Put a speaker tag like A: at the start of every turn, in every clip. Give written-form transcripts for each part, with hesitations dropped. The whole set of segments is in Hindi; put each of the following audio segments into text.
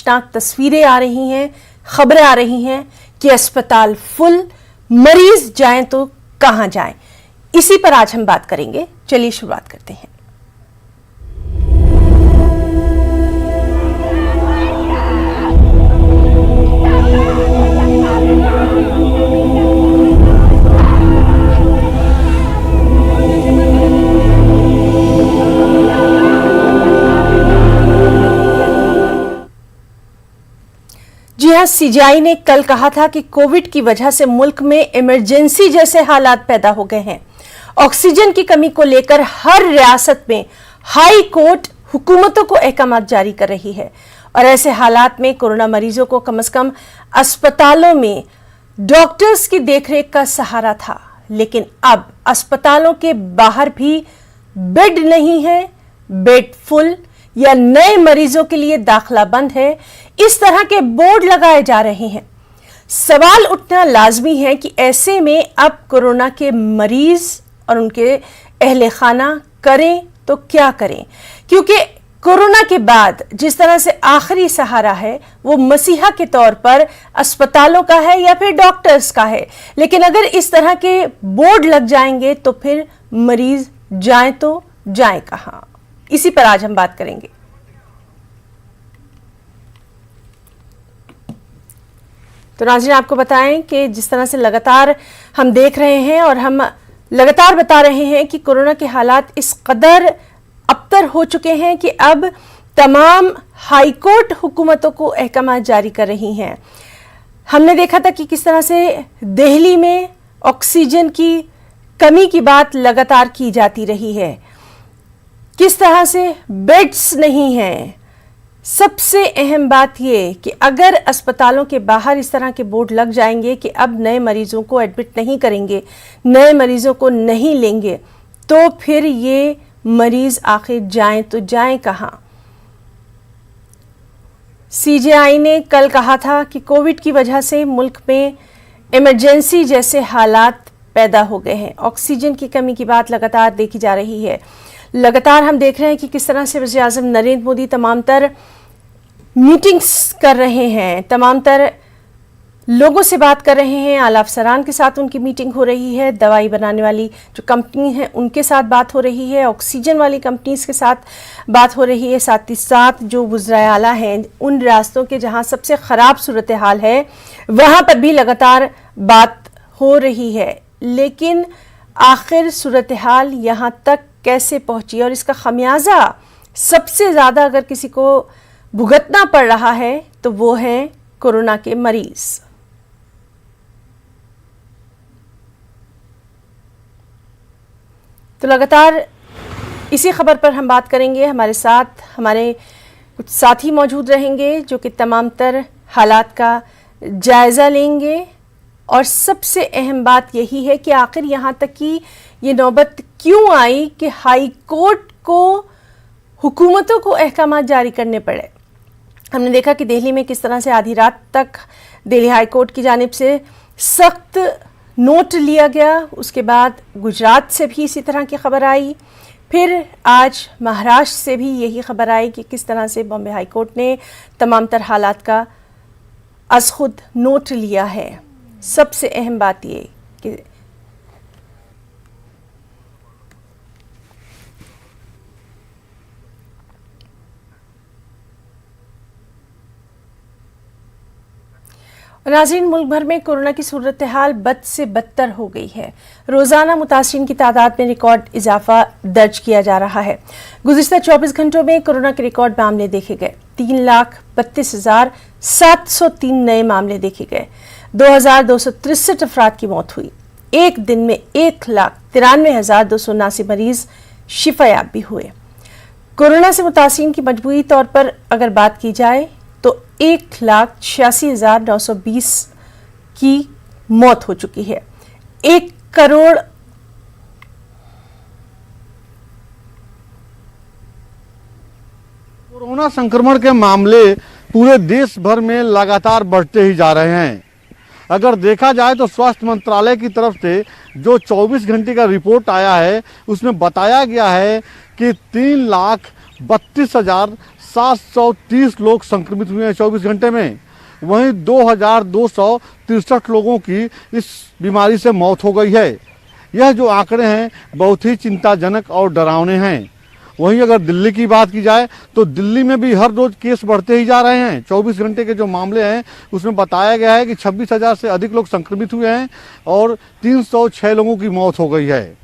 A: तशनाक तस्वीरें आ रही हैं, खबरें आ रही हैं कि अस्पताल फुल, मरीज जाएं तो कहां जाएं। इसी पर आज हम बात करेंगे। चलिए शुरुआत करते हैं। जी हां, सीजीआई ने कल कहा था कि कोविड की वजह से मुल्क में इमरजेंसी जैसे हालात पैदा हो गए हैं। ऑक्सीजन की कमी को लेकर हर रियासत में हाई कोर्ट हुकूमतों को अहकाम जारी कर रही है और ऐसे हालात में कोरोना मरीजों को कम से कम अस्पतालों में डॉक्टर्स की देखरेख का सहारा था, लेकिन अब अस्पतालों के बाहर भी बेड नहीं है, बेड फुल या नए मरीजों के लिए दाखिला बंद है, इस तरह के बोर्ड लगाए जा रहे हैं। सवाल उठना लाजमी है कि ऐसे में अब कोरोना के मरीज और उनके अहले खाना करें तो क्या करें, क्योंकि कोरोना के बाद जिस तरह से आखिरी सहारा है वो मसीहा के तौर पर अस्पतालों का है या फिर डॉक्टर्स का है। लेकिन अगर इस तरह के बोर्ड लग जाएंगे तो फिर मरीज जाएं तो जाएं कहां, इसी पर आज हम बात करेंगे। तो नाज़रीन, आपको बताएं कि जिस तरह से लगातार हम देख रहे हैं और हम लगातार बता रहे हैं कि कोरोना के हालात इस कदर अबतर हो चुके हैं कि अब तमाम हाईकोर्ट हुकूमतों को अहकाम जारी कर रही हैं। हमने देखा था कि किस तरह से दिल्ली में ऑक्सीजन की कमी की बात लगातार की जाती रही है, किस तरह से बेड्स नहीं हैं। सबसे अहम बात यह कि अगर अस्पतालों के बाहर इस तरह के बोर्ड लग जाएंगे कि अब नए मरीजों को एडमिट नहीं करेंगे, नए मरीजों को नहीं लेंगे, तो फिर ये मरीज आखिर जाएं तो जाएं कहां। सीजीआई ने कल कहा था कि कोविड की वजह से मुल्क में इमरजेंसी जैसे हालात पैदा हो गए हैं। ऑक्सीजन की कमी की बात लगातार देखी जा रही है। लगातार हम देख रहे हैं कि किस तरह से वज़ीर आज़म नरेंद्र मोदी तमाम तर मीटिंग्स कर रहे हैं, तमाम तर लोगों से बात कर रहे हैं। आला अफसरान के साथ उनकी मीटिंग हो रही है, दवाई बनाने वाली जो कंपनी है उनके साथ बात हो रही है, ऑक्सीजन वाली कंपनीज के साथ बात हो रही है। साथ ही साथ जो वज़राए आला हैं उन रियासतों के जहां सबसे ख़राब सूरत हाल है वहां पर भी लगातार बात हो रही है। लेकिन आखिर सूरत हाल यहाँ तक कैसे पहुंची और इसका खमियाजा सबसे ज़्यादा अगर किसी को भुगतना पड़ रहा है तो वो है कोरोना के मरीज। तो लगातार इसी खबर पर हम बात करेंगे। हमारे साथ हमारे कुछ साथी मौजूद रहेंगे जो कि तमाम तर हालात का जायज़ा लेंगे और सबसे अहम बात यही है कि आखिर यहाँ तक कि ये नौबत क्यों आई कि हाई कोर्ट को हुकूमतों को अहकाम जारी करने पड़े। हमने देखा कि दिल्ली में किस तरह से आधी रात तक दिल्ली हाई कोर्ट की जानिब से सख्त नोट लिया गया, उसके बाद गुजरात से भी इसी तरह की खबर आई, फिर आज महाराष्ट्र से भी यही खबर आई कि किस तरह से बॉम्बे हाई कोर्ट ने तमाम तर हालात का अज़ खुद नोट लिया है। सबसे अहम बात ये कि नाज़रीन, मुल्क भर में कोरोना की सूरत हाल बद से बदतर हो गई है। रोज़ाना मुतासिरीन की तादाद में रिकॉर्ड इजाफा दर्ज किया जा रहा है। गुज़िश्ता 24 घंटों में कोरोना के रिकॉर्ड मामले देखे गए। 3,32,703 नए मामले देखे गए। 2,263 अफराद की मौत हुई। एक दिन में 1,93,279 मरीज शिफायाब भी हुए। कोरोना से मुतासिरीन की मजबूरी तौर पर अगर बात की जाए तो 1,86,920 की मौत हो चुकी है। 1 करोड़
B: कोरोना संक्रमण के मामले पूरे देश भर में लगातार बढ़ते ही जा रहे हैं। अगर देखा जाए तो स्वास्थ्य मंत्रालय की तरफ से जो 24 घंटे का रिपोर्ट आया है उसमें बताया गया है कि 3,32,703 730 लोग संक्रमित हुए हैं 24 घंटे में। वहीं 2263 लोगों की इस बीमारी से मौत हो गई है। यह जो आंकड़े हैं बहुत ही चिंताजनक और डरावने हैं। वहीं अगर दिल्ली की बात की जाए तो दिल्ली में भी हर रोज केस बढ़ते ही जा रहे हैं। 24 घंटे के जो मामले हैं उसमें बताया गया है कि 26,000 से अधिक लोग संक्रमित हुए हैं और 306 लोगों की मौत हो गई है।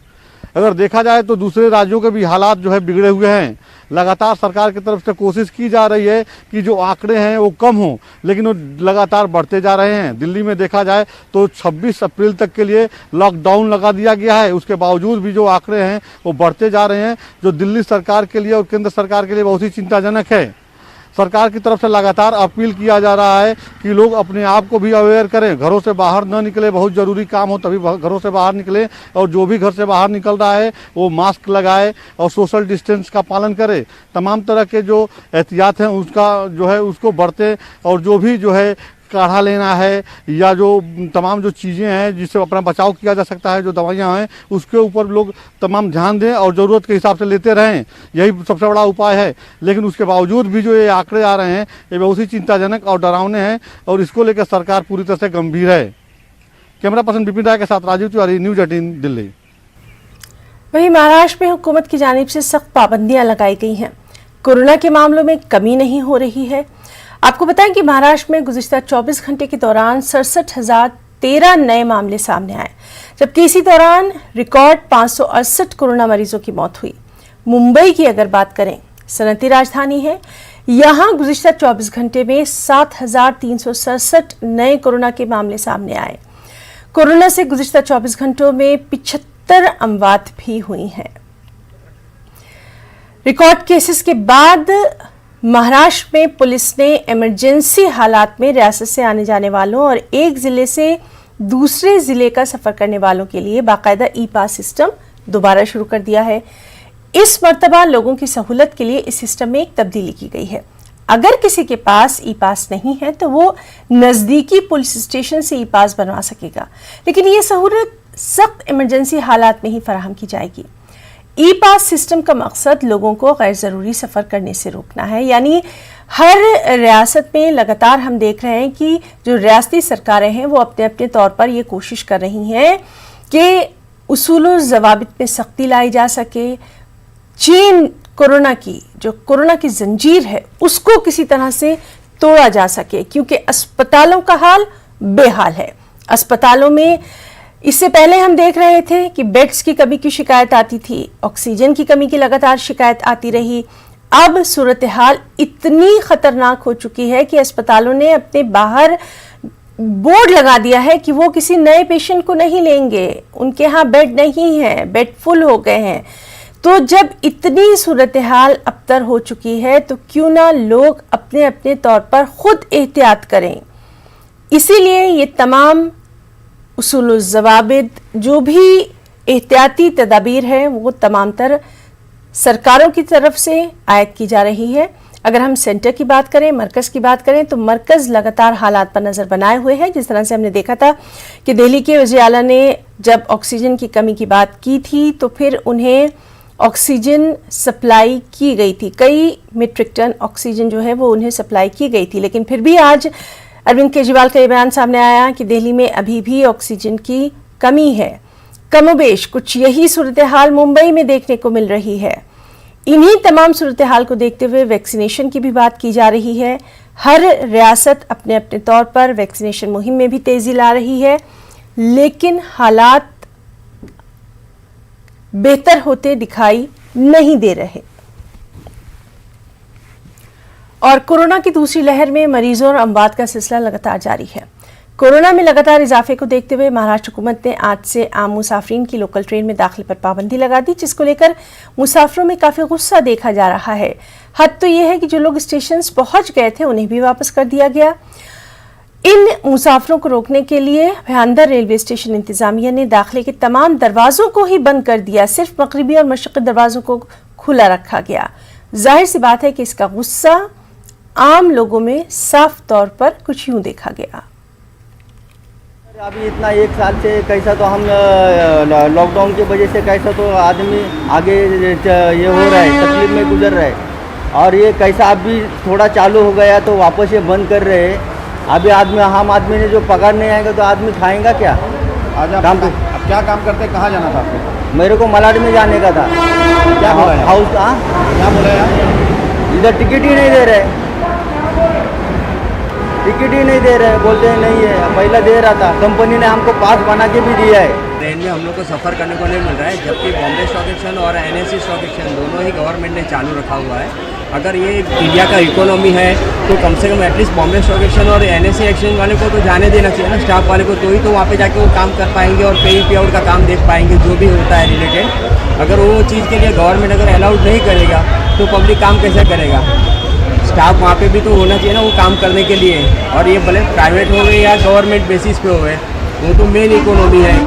B: अगर देखा जाए तो दूसरे राज्यों के भी हालात जो है बिगड़े हुए हैं। लगातार सरकार की तरफ से कोशिश की जा रही है कि जो आंकड़े हैं वो कम हों, लेकिन वो लगातार बढ़ते जा रहे हैं। दिल्ली में देखा जाए तो 26 अप्रैल तक के लिए लॉकडाउन लगा दिया गया है। उसके बावजूद भी जो आंकड़े हैं वो बढ़ते जा रहे हैं, जो दिल्ली सरकार के लिए और केंद्र सरकार के लिए बहुत ही चिंताजनक है। सरकार की तरफ से लगातार अपील किया जा रहा है कि लोग अपने आप को भी अवेयर करें, घरों से बाहर न निकले, बहुत ज़रूरी काम हो तभी घरों से बाहर निकले, और जो भी घर से बाहर निकल रहा है वो मास्क लगाए और सोशल डिस्टेंस का पालन करे। तमाम तरह के जो एहतियात हैं उसका जो है उसको बरतें, और जो भी जो है काढ़ा लेना है या जो तमाम जो चीज़ें हैं जिससे अपना बचाव किया जा सकता है, जो दवाइयाँ हैं उसके ऊपर लोग तमाम ध्यान दें और ज़रूरत के हिसाब से लेते रहें। यही सबसे बड़ा उपाय है। लेकिन उसके बावजूद भी जो ये आंकड़े आ रहे हैं ये बहुत ही चिंताजनक और डरावने हैं, और इसको लेकर सरकार पूरी तरह से गंभीर है। कैमरा पर्सन विपिन राय के साथ राजीव तिवारी, न्यूज़ 18 दिल्ली।
A: वहीं महाराष्ट्र में हुकूमत की जानिब से सख्त पाबंदियां लगाई गई हैं। कोरोना के मामलों में कमी नहीं हो रही है। आपको बताएं कि महाराष्ट्र में गुज़िश्ता 24 घंटे के दौरान 67,013 नए मामले सामने आए, जबकि इसी दौरान रिकॉर्ड 568 कोरोना मरीजों की मौत हुई। मुंबई की अगर बात करें, सनती राजधानी है, यहां गुज़िश्ता 24 घंटे में 7,367 नए कोरोना के मामले सामने आए। कोरोना से गुज़िश्ता 24 घंटों में 75 अमवात भी हुई हैं। रिकॉर्ड केसेस के बाद महाराष्ट्र में पुलिस ने इमरजेंसी हालात में रियासत से आने जाने वालों और एक जिले से दूसरे जिले का सफर करने वालों के लिए बाकायदा ई पास सिस्टम दोबारा शुरू कर दिया है। इस मर्तबा लोगों की सहूलत के लिए इस सिस्टम में एक तब्दीली की गई है। अगर किसी के पास ई पास नहीं है तो वो नजदीकी पुलिस स्टेशन से ई पास बनवा सकेगा, लेकिन ये सहूलत सख्त इमरजेंसी हालात में ही फराहम की जाएगी। ई पास सिस्टम का मकसद लोगों को गैर ज़रूरी सफ़र करने से रोकना है। यानी हर रियासत में लगातार हम देख रहे हैं कि जो रियासती सरकारें हैं वो अपने अपने तौर पर ये कोशिश कर रही हैं कि उसूल और ज़वाबित में सख्ती लाई जा सके। चेन कोरोना की, जो कोरोना की जंजीर है, उसको किसी तरह से तोड़ा जा सके, क्योंकि अस्पतालों का हाल बेहाल है। अस्पतालों में इससे पहले हम देख रहे थे कि बेड्स की कमी की शिकायत आती थी, ऑक्सीजन की कमी की लगातार शिकायत आती रही। अब सूरत हाल इतनी खतरनाक हो चुकी है कि अस्पतालों ने अपने बाहर बोर्ड लगा दिया है कि वो किसी नए पेशेंट को नहीं लेंगे, उनके यहाँ बेड नहीं है, बेड फुल हो गए हैं। तो जब इतनी सूरत हाल अबतर हो चुकी है तो क्यों ना लोग अपने अपने तौर पर खुद एहतियात करें। इसीलिए ये तमाम उसूल ज़वाबित, जो भी एहतियाती तदाबीर है, वो तमाम तर सरकारों की तरफ से आयद की जा रही है। अगर हम सेंटर की बात करें, मरकज़ की बात करें, तो मरकज़ लगातार हालात पर नज़र बनाए हुए हैं। जिस तरह से हमने देखा था कि दिल्ली के वज़ीर आला ने जब ऑक्सीजन की कमी की बात की थी तो फिर उन्हें ऑक्सीजन सप्लाई की गई थी, कई मीट्रिक टन ऑक्सीजन जो है वो उन्हें सप्लाई की गई थी। लेकिन फिर भी आज अरविंद केजरीवाल का ये बयान सामने आया कि दिल्ली में अभी भी ऑक्सीजन की कमी है। कमोबेश कुछ यही सूरत हाल मुंबई में देखने को मिल रही है। इन्हीं तमाम सूरत हाल को देखते हुए वैक्सीनेशन की भी बात की जा रही है। हर रियासत अपने अपने तौर पर वैक्सीनेशन मुहिम में भी तेजी ला रही है, लेकिन हालात बेहतर होते दिखाई नहीं दे रहे। और कोरोना की दूसरी लहर में मरीजों और अमवात का सिलसिला लगातार जारी है। कोरोना में लगातार इजाफे को देखते हुए महाराष्ट्र हुकूमत ने आज से आम मुसाफिरीन की लोकल ट्रेन में दाखिले पर पाबंदी लगा दी, जिसको लेकर मुसाफिरों में काफ़ी गुस्सा देखा जा रहा है। हद तो यह है कि जो लोग स्टेशन पहुंच गए थे उन्हें भी वापस कर दिया गया। इन मुसाफिरों को रोकने के लिए भयांदर रेलवे स्टेशन इंतजामिया ने दाखिले के तमाम दरवाजों को ही बंद कर दिया, सिर्फ मगरिबी और मशरक़ी दरवाजों को खुला रखा गया। जाहिर सी बात है कि इसका गुस्सा आम लोगों में साफ तौर पर कुछ यूं देखा गया।
C: अभी इतना एक साल से कैसा तो हम लॉकडाउन की वजह से कैसा तो आदमी आगे ये हो रहा है, तकलीफ में गुजर रहा है। और ये कैसा अभी थोड़ा चालू हो गया तो वापस ये बंद कर रहे हैं। अभी आदमी आम आदमी ने जो पगार नहीं आएगा तो आदमी खाएगा क्या?
D: आज आप
C: काम पे
D: अब क्या काम करते, कहाँ जाना था आपको?
C: मेरे को मलाड में जाने का था।
D: क्या बोला है?
C: हाउस
D: क्या बोला यार?
C: इधर टिकट ही नहीं दे रहे, टिकट ही नहीं दे रहे, बोलते हैं नहीं है। पहला दे रहा था, कंपनी ने हमको पास बना के भी दिया है।
E: ट्रेन में हम लोग को सफ़र करने को नहीं मिल रहा है, जबकि बॉम्बे स्टॉक एक्सचेंज और NSE स्टॉक एक्सचेंज दोनों ही गवर्नमेंट ने चालू रखा हुआ है। अगर ये इंडिया का इकोनॉमी है तो कम से कम एटलीस्ट बॉम्बे स्टॉक एक्सचेंज और NSE एक्सचेंज वाले को तो जाने देना चाहिए ना, स्टाफ वाले को, तो ही तो वहाँ पे जाके वो काम कर पाएंगे और पे पे आउट का काम देख पाएंगे जो भी होता है रिलेटेड। अगर वो चीज़ के लिए गवर्नमेंट अगर अलाउड नहीं करेगा तो पब्लिक काम कैसे करेगा? स्टाफ वहाँ पे भी तो होना चाहिए ना वो काम करने के लिए। और ये भले प्राइवेट हो गए या गवर्नमेंट बेसिस पे हो गए, वो तो मेन इकोनॉमी है।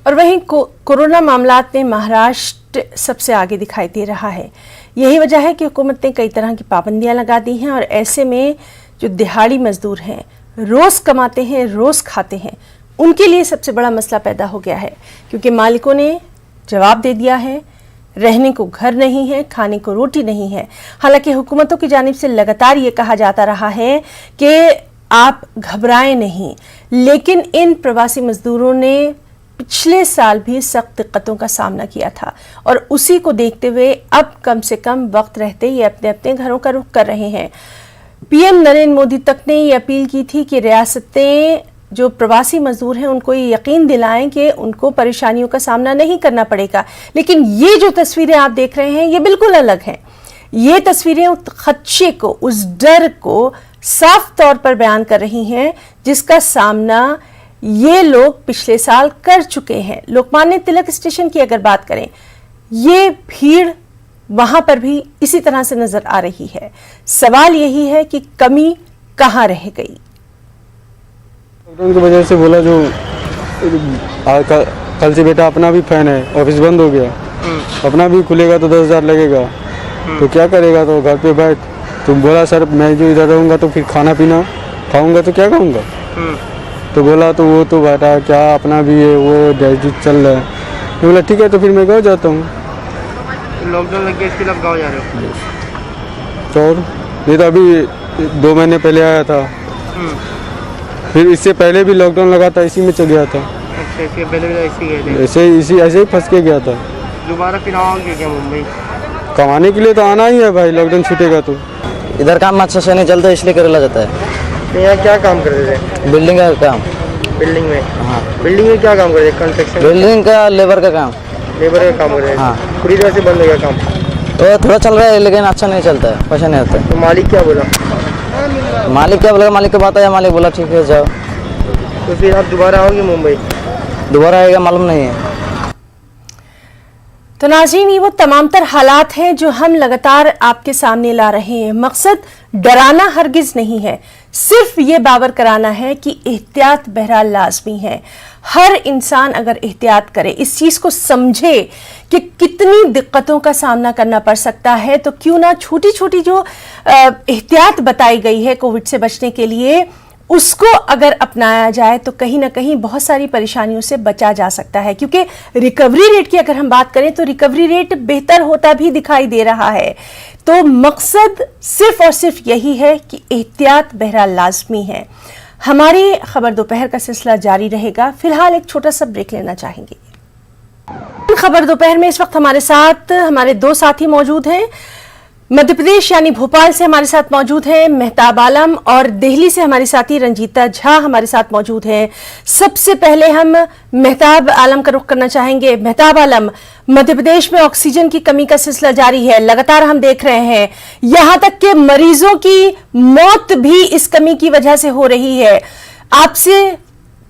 A: और वहीं कोरोना मामलात में महाराष्ट्र सबसे आगे दिखाई दे रहा है। यही वजह है कि हुकूमत ने कई तरह की पाबंदियां लगा दी हैं और ऐसे में जो दिहाड़ी मजदूर हैं, रोज कमाते हैं, रोज खाते हैं, उनके लिए सबसे बड़ा मसला पैदा हो गया है, क्योंकि मालिकों ने जवाब दे दिया है, रहने को घर नहीं है, खाने को रोटी नहीं है। हालांकि हुकूमतों की जानिब से लगातार ये कहा जाता रहा है कि आप घबराएं नहीं, लेकिन इन प्रवासी मजदूरों ने पिछले साल भी सख्त दिक्कतों का सामना किया था और उसी को देखते हुए अब कम से कम वक्त रहते ही अपने अपने घरों का रुख कर रहे हैं। पीएम नरेंद्र मोदी तक ने ये अपील की थी कि रियासतें जो प्रवासी मजदूर हैं उनको ये यकीन दिलाएं कि उनको परेशानियों का सामना नहीं करना पड़ेगा। लेकिन ये जो तस्वीरें आप देख रहे हैं ये बिल्कुल अलग हैं। ये तस्वीरें उस खदशे को, उस डर को साफ तौर पर बयान कर रही हैं जिसका सामना ये लोग पिछले साल कर चुके हैं। लोकमान्य तिलक स्टेशन की अगर बात करें, ये भीड़ वहां पर भी इसी तरह से नजर आ रही है। सवाल यही है कि कमी कहां रह गई?
F: लॉकडाउन की वजह से बोला जो कल से बेटा अपना भी फैन है, ऑफिस बंद हो गया, अपना भी खुलेगा तो 10,000 लगेगा, तो क्या करेगा? तो घर पे बैठ। तो बोला सर मैं जो इधर रहूँगा तो फिर खाना पीना खाऊंगा तो क्या खाऊंगा? तो बोला तो वो तो बेटा क्या अपना भी है, वो डाइजिट चल रहा है। तो बोला ठीक है, तो फिर मैं गाँव जाता हूँ।
D: लॉकडाउन लग गया, इसके लिए आप गाँव जा रहे हो?
F: तो और नहीं तो अभी 2 महीने पहले आया था, फिर इससे पहले भी लॉकडाउन लगा था, इसी में चल गया था।
D: अच्छा, इसके पहले भी
F: ऐसे ही फंस के गया था।
D: दोबारा फिर आओगे क्या मुंबई?
F: कमाने के लिए तो आना ही है भाई, लॉकडाउन छूटेगा तो।
G: इधर काम अच्छा से नहीं चलता इसलिए करेला जाता है।
D: तो यहाँ क्या काम करते थे?
G: बिल्डिंग का काम।
D: बिल्डिंग में?
G: हाँ।
D: बिल्डिंग में क्या काम करते थे? कंस्ट्रक्शन?
G: बिल्डिंग का लेबर का काम।
D: लेबर का काम करते थे?
G: हाँ।
D: पूरी तरह से बंद हो गया काम?
G: तो थोड़ा चल रहा है लेकिन अच्छा नहीं चलता है, पैसा नहीं आता है।
D: तो मालिक क्या बोला?
G: मालिक क्या बोलेगा? मालिक को बात आया, मालिक बोला ठीक है जाओ।
D: तो फिर आप दोबारा आओगे मुंबई?
G: दोबारा आएगा मालूम नहीं है।
A: तो नाज़रीन, ये वो तमाम तर हालात हैं जो हम लगातार आपके सामने ला रहे हैं। मकसद डराना हरगिज नहीं है, सिर्फ ये बावर कराना है कि एहतियात बहरहाल लाजमी है। हर इंसान अगर एहतियात करे, इस चीज़ को समझे कि कितनी दिक्कतों का सामना करना पड़ सकता है, तो क्यों ना छोटी छोटी जो एहतियात बताई गई है कोविड से बचने के लिए, उसको अगर अपनाया जाए तो कहीं ना कहीं बहुत सारी परेशानियों से बचा जा सकता है। क्योंकि रिकवरी रेट की अगर हम बात करें तो रिकवरी रेट बेहतर होता भी दिखाई दे रहा है। तो मकसद सिर्फ और सिर्फ यही है कि एहतियात बहरहाल लाजमी है। हमारी खबर दोपहर का सिलसिला जारी रहेगा। फिलहाल एक छोटा सा ब्रेक लेना चाहेंगे। खबर दोपहर में इस वक्त हमारे साथ हमारे 2 साथी मौजूद हैं। मध्य प्रदेश यानी भोपाल से हमारे साथ मौजूद हैं मेहताब आलम और दिल्ली से हमारी साथी रंजीता झा हमारे साथ मौजूद हैं। सबसे पहले हम मेहताब आलम का रुख करना चाहेंगे। मेहताब आलम, मध्य प्रदेश में ऑक्सीजन की कमी का सिलसिला जारी है, लगातार हम देख रहे हैं, यहां तक कि मरीजों की मौत भी इस कमी की वजह से हो रही है। आपसे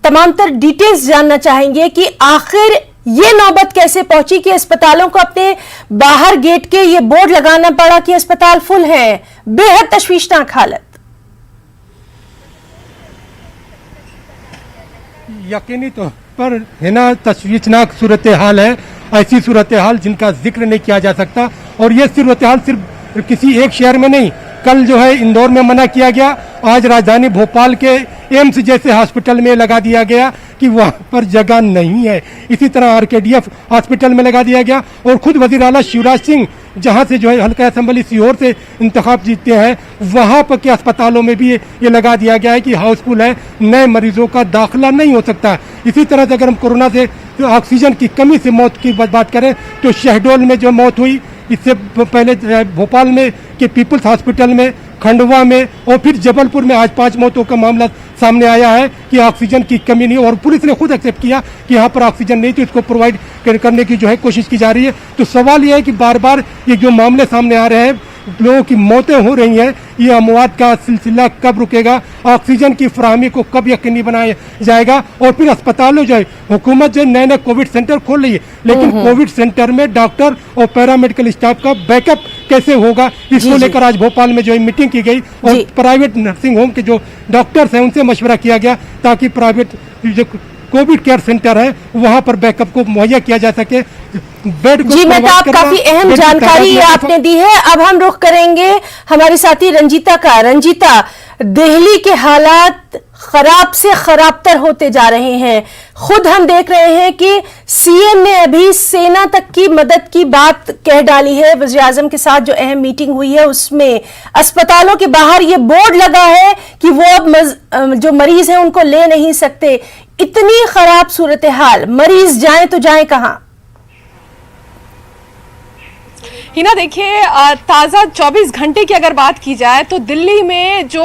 A: तमाम तर डिटेल्स जानना चाहेंगे कि आखिर ये नौबत कैसे पहुंची कि अस्पतालों को अपने बाहर गेट के ये बोर्ड लगाना पड़ा कि अस्पताल फुल है। बेहद तशवीशनाक हालत।
H: यकीनी तौर पर है ना, तशवीशनाक सूरत हाल है। ऐसी सूरत हाल जिनका जिक्र नहीं किया जा सकता। और ये सूरत हाल सिर्फ किसी एक शहर में नहीं, कल जो है इंदौर में मना किया गया, आज राजधानी भोपाल के एम्स जैसे हॉस्पिटल में लगा दिया गया कि वहाँ पर जगह नहीं है। इसी तरह RKDF हॉस्पिटल में लगा दिया गया। और खुद वज़ीर आला शिवराज सिंह जहां से जो है हल्का असम्बली सीहोर से इंतखाब जीतते हैं, वहां पर के अस्पतालों में भी ये लगा दिया गया है कि हाउसफुल है, नए मरीजों का दाखिला नहीं हो सकता। इसी तरह से अगर हम कोरोना से ऑक्सीजन की कमी से मौत की बात करें तो शहडोल में जो मौत हुई, इससे पहले भोपाल में के पीपल्स हॉस्पिटल में, खंडवा में और फिर जबलपुर में आज 5 मौतों का मामला सामने आया है कि ऑक्सीजन की कमी नहीं, और पुलिस ने खुद एक्सेप्ट किया कि यहाँ पर ऑक्सीजन नहीं, तो इसको प्रोवाइड करने की जो है कोशिश की जा रही है। तो सवाल यह है कि बार बार ये जो मामले सामने आ रहे हैं, लोगों की मौतें हो रही हैं, ये अमवात का सिलसिला कब रुकेगा, ऑक्सीजन की फराहमी को कब यकीनी बनाया जाएगा, और फिर अस्पतालों जो है हुकूमत जो नए नए कोविड सेंटर खोल रही है, लेकिन कोविड सेंटर में डॉक्टर और पैरामेडिकल स्टाफ का बैकअप कैसे होगा, इसको लेकर आज भोपाल में जो है मीटिंग की गई और प्राइवेट नर्सिंग होम के जो डॉक्टर्स हैं उनसे मशवरा किया गया ताकि प्राइवेट जो कोविड केयर सेंटर है वहां पर बैकअप को मुहैया किया जा सके। बेड को
A: जी मेहताब, काफी अहम जानकारी आपने दी है। अब हम रुख करेंगे हमारे साथी रंजीता का। रंजीता, दिल्ली के हालात खराब से खराबतर होते जा रहे हैं। खुद हम देख रहे हैं कि सीएम ने अभी सेना तक की मदद की बात कह डाली है। वज़ीर आज़म के साथ जो अहम मीटिंग हुई है उसमें अस्पतालों के बाहर ये बोर्ड लगा है कि वो अब जो मरीज हैं उनको ले नहीं सकते। इतनी खराब सूरत हाल, मरीज जाएं तो जाएं कहां?
I: हिना, देखिए ताज़ा 24 घंटे की अगर बात की जाए तो दिल्ली में जो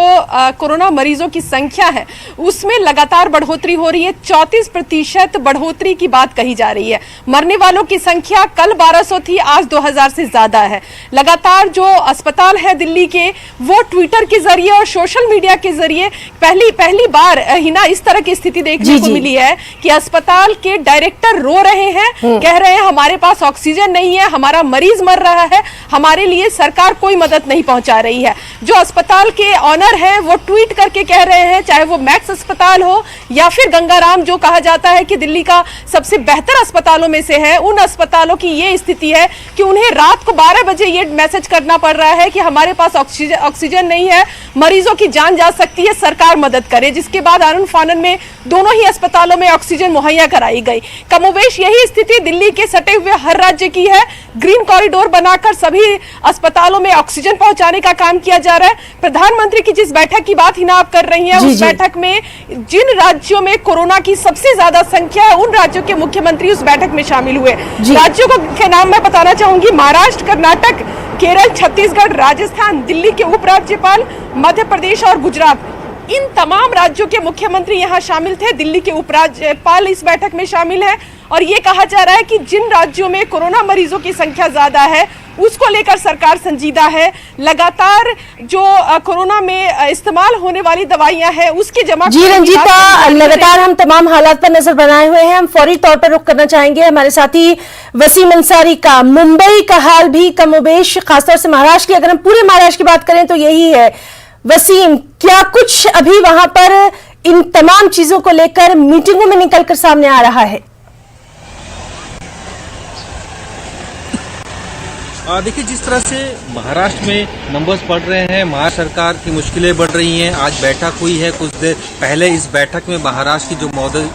I: कोरोना मरीजों की संख्या है उसमें लगातार बढ़ोतरी हो रही है। 34% बढ़ोतरी की बात कही जा रही है। मरने वालों की संख्या कल 1200 थी, आज 2000 से ज्यादा है। लगातार जो अस्पताल है दिल्ली के, वो ट्विटर के जरिए और सोशल मीडिया के जरिए पहली बार हिना इस तरह की स्थिति देखने को मिली है कि अस्पताल के डायरेक्टर रो रहे हैं, कह रहे हैं हमारे पास ऑक्सीजन नहीं है, हमारा मरीज मर रहा है, हमारे लिए सरकार कोई मदद नहीं पहुंचा रही है। जो अस्पताल के ऑनर हैं वो ट्वीट करके कह रहे हैं, चाहे वो मैक्स अस्पताल हो या फिर गंगाराम जो कहा जाता है कि दिल्ली का सबसे बेहतर अस्पतालों में से है, उन अस्पतालों की ये स्थिति है कि उन्हें रात को 12 बजे ये मैसेज करना पड़ रहा है कि हमारे पास ऑक्सीजन नहीं है, मरीजों की जान जा सकती है, सरकार मदद करे। जिसके बाद आनन फानन में दोनों ही अस्पतालों में ऑक्सीजन मुहैया कराई गई। कमोवेश यही स्थिति दिल्ली के सटे हुए हर राज्य की है। ग्रीन कॉरिडोर बनाकर सभी अस्पतालों में ऑक्सीजन पहुंचाने का काम किया जा रहा है। प्रधानमंत्री की जिस बैठक की बात हिना आप कर रही हैं, उस बैठक में जिन राज्यों में कोरोना की सबसे ज्यादा संख्या है उन राज्यों के मुख्यमंत्री उस बैठक में शामिल हुए। राज्यों के नाम मैं बताना चाहूंगी: महाराष्ट्र, कर्नाटक, केरल, छत्तीसगढ़, राजस्थान, दिल्ली के उपराज्यपाल, मध्य प्रदेश और गुजरात। इन तमाम राज्यों के मुख्यमंत्री यहाँ शामिल थे। दिल्ली के उपराज्यपाल इस बैठक में शामिल है और ये कहा जा रहा है कि जिन राज्यों में कोरोना मरीजों की संख्या ज्यादा है उसको लेकर सरकार संजीदा है। लगातार जो कोरोना में इस्तेमाल होने वाली दवाइयां हैं उसके जमा
A: जी रंजीता, लगातार हम तमाम हालात पर नजर बनाए हुए हैं। हम फौरी तौर पर रुख करना चाहेंगे हमारे साथी वसीम अंसारी का। मुंबई का हाल भी कमोबेश, खासतौर से महाराष्ट्र की, अगर हम पूरे महाराष्ट्र की बात करें तो यही है। वसीम, क्या कुछ अभी वहां पर इन तमाम चीजों को लेकर मीटिंगों में निकलकर सामने आ रहा है?
J: देखिए, जिस तरह से महाराष्ट्र में नंबर्स बढ़ रहे हैं, महाराष्ट्र सरकार की मुश्किलें बढ़ रही हैं। आज बैठक हुई है कुछ देर पहले। इस बैठक में महाराष्ट्र की जो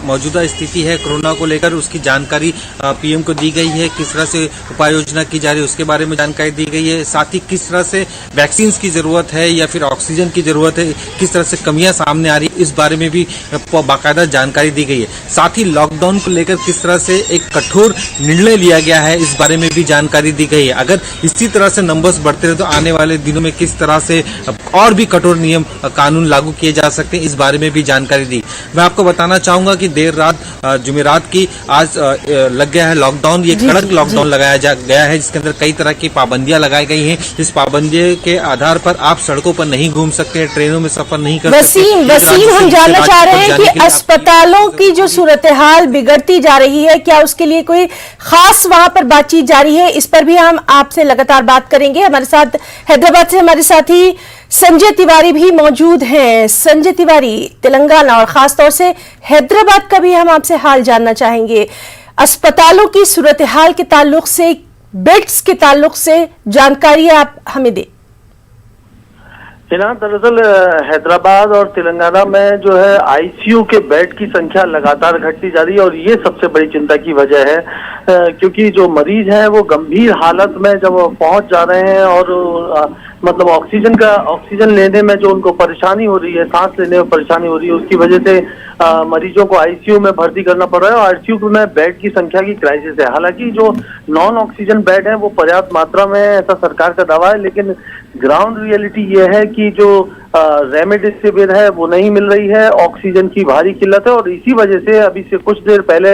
J: मौजूदा स्थिति है कोरोना को लेकर, उसकी जानकारी पीएम को दी गई है। किस तरह से उपाय योजना की जा रही है उसके बारे में जानकारी दी गई है। साथ ही किस तरह से वैक्सीन की जरूरत है या फिर ऑक्सीजन की जरूरत है, किस तरह से कमियां सामने आ रही है, इस बारे में भी बाकायदा जानकारी दी गई है। साथ ही लॉकडाउन को लेकर किस तरह से एक कठोर निर्णय लिया गया है, इस बारे में भी जानकारी दी गई है। अगर इसी तरह से नंबर्स बढ़ते रहे तो आने वाले दिनों में किस तरह से और भी कठोर नियम कानून लागू किए जा सकते हैं, इस बारे में भी जानकारी दी। मैं आपको बताना चाहूंगा कि देर रात जुमेरात की आज लग गया है लॉकडाउन। ये कड़क लॉकडाउन लगाया गया है जिसके अंदर कई तरह की पाबंदियां लगाई गई हैं। इस पाबंदी के आधार पर आप सड़कों पर नहीं घूम सकते, ट्रेनों में सफर नहीं कर सकते।
A: वसीम, हम जानना चाह रहे हैं कि अस्पतालों की जो सूरत हाल बिगड़ती जा रही है, क्या उसके लिए कोई खास वहां पर बातचीत जारी है? इस पर भी हम आपसे लगातार बात करेंगे। हमारे साथ हैदराबाद से हमारे साथी संजय तिवारी भी मौजूद हैं। संजय तिवारी, तेलंगाना और खासतौर से हैदराबाद का भी हम आपसे हाल जानना चाहेंगे। अस्पतालों की सूरत हाल के ताल्लुक से, बेड्स के ताल्लुक से जानकारी आप हमें दें।
K: ना दरअसल हैदराबाद और तेलंगाना में जो है आईसीयू के बेड की संख्या लगातार घटती जा रही है और ये सबसे बड़ी चिंता की वजह है, क्योंकि जो मरीज हैं वो गंभीर हालत में जब पहुंच जा रहे हैं और मतलब ऑक्सीजन लेने में जो उनको परेशानी हो रही है, सांस लेने में परेशानी हो रही है, उसकी वजह से मरीजों को आईसीयू में भर्ती करना पड़ रहा है और आईसीयू में बेड की संख्या की क्राइसिस है। हालांकि जो नॉन ऑक्सीजन बेड है वो पर्याप्त मात्रा में, ऐसा सरकार का दावा है, लेकिन ग्राउंड रियलिटी ये है कि जो रेमडेसिविर है वो नहीं मिल रही है, ऑक्सीजन की भारी किल्लत है और इसी वजह से अभी से कुछ देर पहले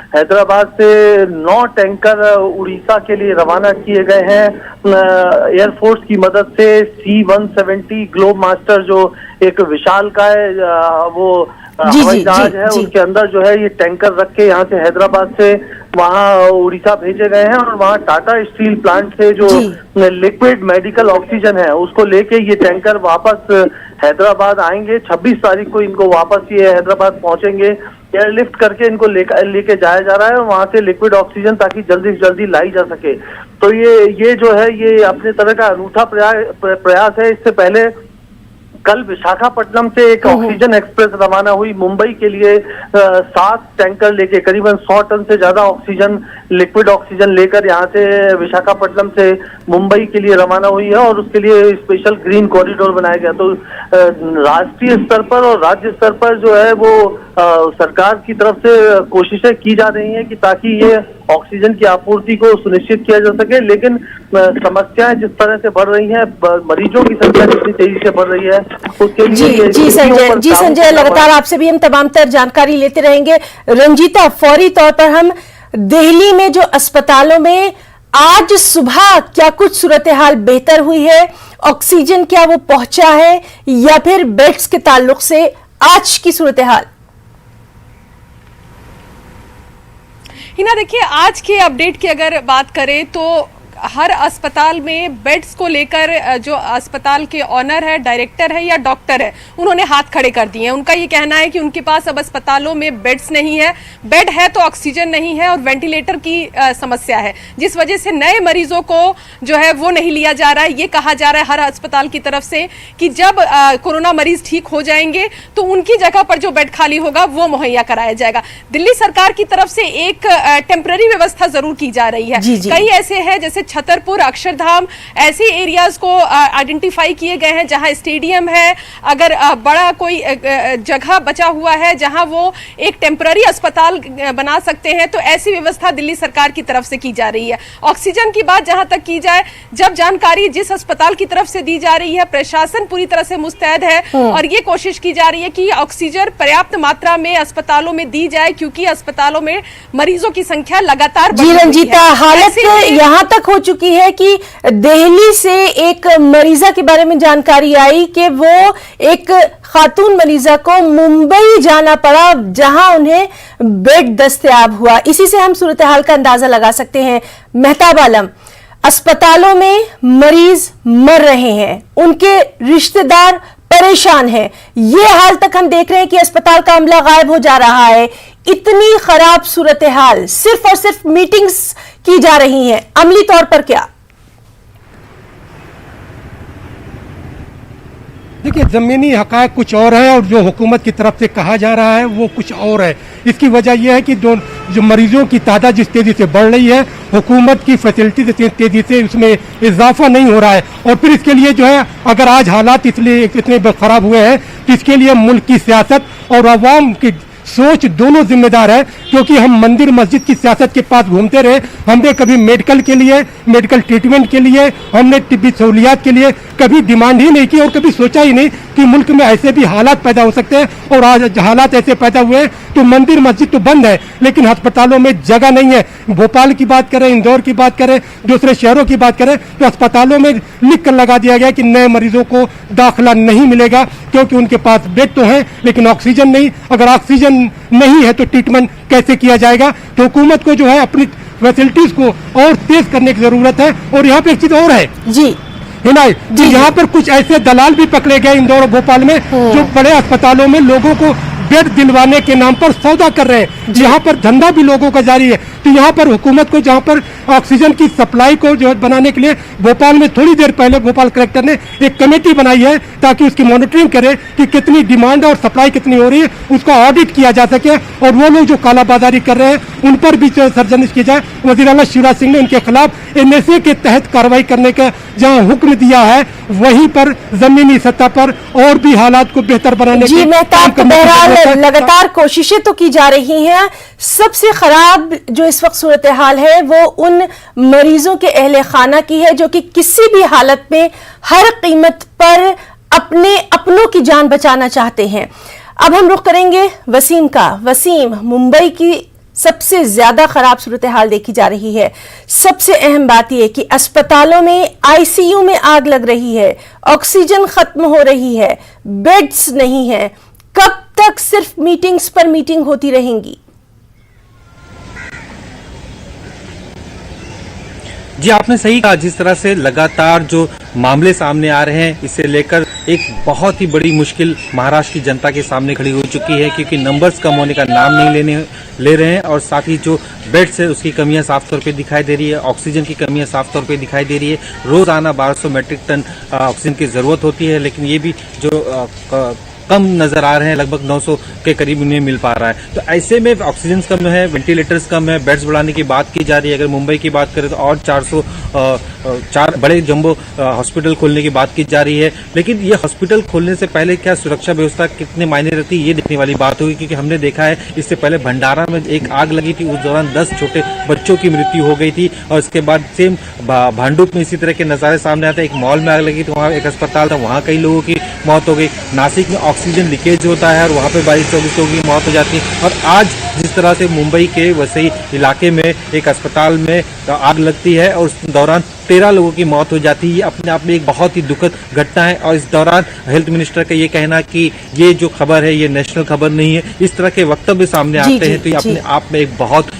K: हैदराबाद से 9 टैंकर उड़ीसा के लिए रवाना किए गए हैं एयरफोर्स की मदद से। C-170 ग्लोब मास्टर जो एक विशालकाय वो हवाई जहाज है, उसके अंदर जो है ये टैंकर रख के यहाँ से हैदराबाद से वहाँ उड़ीसा भेजे गए हैं और वहाँ टाटा स्टील प्लांट से जो लिक्विड मेडिकल ऑक्सीजन है उसको लेके ये टैंकर वापस हैदराबाद आएंगे। 26 तारीख को इनको वापस ये हैदराबाद पहुंचेंगे, एयरलिफ्ट करके इनको लेके जाया जा रहा है वहां से लिक्विड ऑक्सीजन, ताकि जल्दी से जल्दी लाई जा सके। तो ये जो है ये अपने तरह का अनूठा प्रयास है। इससे पहले कल विशाखापट्टनम से एक ऑक्सीजन एक्सप्रेस रवाना हुई मुंबई के लिए 7 टैंकर लेके, करीबन 100 टन से ज्यादा ऑक्सीजन, लिक्विड ऑक्सीजन लेकर यहाँ से विशाखापट्टनम से मुंबई के लिए रवाना हुई है और उसके लिए स्पेशल ग्रीन कॉरिडोर बनाया गया। तो राष्ट्रीय स्तर पर और राज्य स्तर पर जो है वो सरकार की तरफ से कोशिशें की जा रही हैं कि ताकि ये ऑक्सीजन की आपूर्ति को सुनिश्चित किया जा सके, लेकिन समस्याएं जिस तरह से बढ़ रही हैं, मरीजों की संख्या जितनी तेजी से बढ़ रही है उसके लिए
A: जी संजय लगातार आपसे भी हम तमाम तर जानकारी लेते रहेंगे। रंजीता, फौरी तौर पर हम दिल्ली में जो अस्पतालों में आज सुबह क्या कुछ सूरत हाल बेहतर हुई है, ऑक्सीजन क्या वो पहुंचा है या फिर बेड्स के ताल्लुक से आज की सूरत हाल?
I: हिना देखिए, आज के अपडेट की अगर बात करें तो हर अस्पताल में बेड्स को लेकर जो अस्पताल के ऑनर है, डायरेक्टर है या डॉक्टर है, उन्होंने हाथ खड़े कर दिए हैं। उनका ये कहना है कि उनके पास अब अस्पतालों में बेड्स नहीं है, बेड है तो ऑक्सीजन नहीं है और वेंटिलेटर की समस्या है, जिस वजह से नए मरीजों को जो है वो नहीं लिया जा रहा है। ये कहा जा रहा है हर अस्पताल की तरफ से कि जब कोरोना मरीज ठीक हो जाएंगे तो उनकी जगह पर जो बेड खाली होगा वो मुहैया कराया जाएगा। दिल्ली सरकार की तरफ से एक टेम्पररी व्यवस्था जरूर की जा रही है। कई ऐसे है जैसे छतरपुर, अक्षरधाम, ऐसे एरियाज को आइडेंटिफाई किए गए हैं जहां स्टेडियम है, अगर बड़ा कोई जगह बचा हुआ है जहां वो एक टेम्पररी अस्पताल बना सकते हैं, तो ऐसी व्यवस्था दिल्ली सरकार की तरफ से की जा रही है। ऑक्सीजन की बात जहां तक की जाए, जब जानकारी जिस अस्पताल की तरफ से दी जा रही है, प्रशासन पूरी तरह से मुस्तैद है और ये कोशिश की जा रही है कि ऑक्सीजन पर्याप्त मात्रा में अस्पतालों में दी जाए, क्योंकि अस्पतालों में मरीजों की संख्या लगातार बढ़ रही है।
A: रंजीता, हालत यहां तक हो चुकी है कि दिल्ली से एक मरीजा के बारे में जानकारी आई कि वो एक खातून मरीजा को मुंबई जाना पड़ा जहां उन्हें बेड दस्तयाब हुआ। इसी से हम सूरत हाल का अंदाजा लगा सकते हैं। मेहताब आलम, अस्पतालों में मरीज मर रहे हैं, उनके रिश्तेदार परेशान हैं, ये हाल तक हम देख रहे हैं कि अस्पताल का अमला गायब हो जा रहा है। इतनी खराब सूरत हाल, सिर्फ और सिर्फ मीटिंग्स की जा रही हैं, अमली तौर पर क्या?
H: देखिए, जमीनी हकायक कुछ और है और जो हुकूमत की तरफ से कहा जा रहा है वो कुछ और है। इसकी वजह यह है कि जो मरीजों की तादाद जिस तेजी से बढ़ रही है, हुकूमत की फैसिलिटी से तेजी से उसमें इजाफा नहीं हो रहा है। और फिर इसके लिए जो है, अगर आज हालात इसलिए इतने खराब हुए हैं तो इसके लिए मुल्क की सियासत और अवाम की सोच दोनों जिम्मेदार है, क्योंकि हम मंदिर मस्जिद की सियासत के पास घूमते रहे। हमने कभी मेडिकल के लिए, मेडिकल ट्रीटमेंट के लिए, हमने तिब्बी सहूलियात के लिए कभी डिमांड ही नहीं की और कभी सोचा ही नहीं कि मुल्क में ऐसे भी हालात पैदा हो सकते हैं। और आज हालात ऐसे पैदा हुए तो मंदिर मस्जिद तो बंद है, लेकिन अस्पतालों में जगह नहीं है। भोपाल की बात करें, इंदौर की बात करें, दूसरे शहरों की बात करें, तो अस्पतालों में लिख कर लगा दिया गया कि नए मरीजों को दाखिला नहीं मिलेगा, क्योंकि उनके पास बेड तो है लेकिन ऑक्सीजन नहीं। अगर ऑक्सीजन नहीं है तो ट्रीटमेंट कैसे किया जाएगा? तो हुकूमत को जो है अपनी फैसिलिटीज को और तेज करने की जरूरत है। और यहाँ पे एक चीज और है
A: जी
H: यहाँ पर कुछ ऐसे दलाल भी पकड़े गए इंदौर और भोपाल में, जो बड़े अस्पतालों में लोगों को बेड दिलवाने के नाम पर सौदा कर रहे हैं। यहाँ पर धंधा भी लोगों का जारी है। तो यहाँ पर हुकूमत को जहाँ पर ऑक्सीजन की सप्लाई को जो है बनाने के लिए भोपाल में थोड़ी देर पहले भोपाल कलेक्टर ने एक कमेटी बनाई है ताकि उसकी मॉनिटरिंग करे कि कितनी डिमांड और सप्लाई कितनी हो रही है, उसका ऑडिट किया जा सके और वो लोग जो कालाबाजारी कर रहे हैं उन पर भी सर्जनिश की जाए। वज़ीर आला शिवराज सिंह ने उनके खिलाफ एनएसए के तहत कार्रवाई करने का जहां हुक्म दिया है, वहीं पर जमीनी सतह पर और भी हालात को बेहतर बनाने
A: जी मेहताब, तो बहरहाल लगातार कोशिशें तो की जा रही हैं। सबसे खराब जो इस वक्त सूरत हाल है वो उन मरीजों के अहले खाना की है जो कि किसी भी हालत में हर कीमत पर अपनों की जान बचाना चाहते हैं। अब हम रुख करेंगे वसीम का। वसीम, मुंबई की सबसे ज्यादा खराब सूरत हाल देखी जा रही है। सबसे अहम बात यह कि अस्पतालों में आईसीयू में आग लग रही है, ऑक्सीजन खत्म हो रही है, बेड्स नहीं है। कब तक सिर्फ मीटिंग्स पर मीटिंग होती रहेंगी?
J: जी, आपने सही कहा। जिस तरह से लगातार जो मामले सामने आ रहे हैं, इसे लेकर एक बहुत ही बड़ी मुश्किल महाराष्ट्र की जनता के सामने खड़ी हो चुकी है, क्योंकि नंबर्स कम होने का नाम नहीं ले रहे हैं और साथ ही जो बेड्स है उसकी कमियां साफ तौर पे दिखाई दे रही है, ऑक्सीजन की कमियां साफ तौर पे दिखाई दे रही है। रोजाना 1200 मैट्रिक टन ऑक्सीजन की जरूरत होती है, लेकिन ये भी जो कम नजर आ रहे हैं, लगभग 900 के करीब उन्हें मिल पा रहा है। तो ऐसे में ऑक्सीजन कम है, वेंटिलेटर्स कम है, बेड्स बढ़ाने की बात की जा रही है। अगर मुंबई की बात करें तो और 404 बड़े जंबो हॉस्पिटल खोलने की बात की जा रही है। लेकिन ये हॉस्पिटल खोलने से पहले क्या सुरक्षा व्यवस्था कितने मायने रहती है, ये देखने वाली बात होगी, क्योंकि हमने देखा है इससे पहले भंडारा में एक आग लगी थी, उस दौरान 10 छोटे बच्चों की मृत्यु हो गई थी। और इसके बाद सेम भांडुप में इसी तरह के नजारे सामने आते हैं। एक मॉल में आग लगी तो वहाँ एक अस्पताल था, वहाँ कई लोगों की मौत हो गई। नासिक में ऑक्सीजन लीकेज होता है और वहाँ पे 22-24 लोगों की मौत हो जाती है। और आज जिस तरह से मुंबई के वसई इलाके में एक अस्पताल में आग लगती है और उस दौरान 13 लोगों की मौत हो जाती है, ये अपने आप में एक बहुत ही दुखद घटना है। और इस दौरान हेल्थ मिनिस्टर का ये कहना कि ये जो खबर है ये नेशनल खबर नहीं है, इस तरह के वक्तव्य सामने आते हैं, तो ये अपने आप में एक बहुत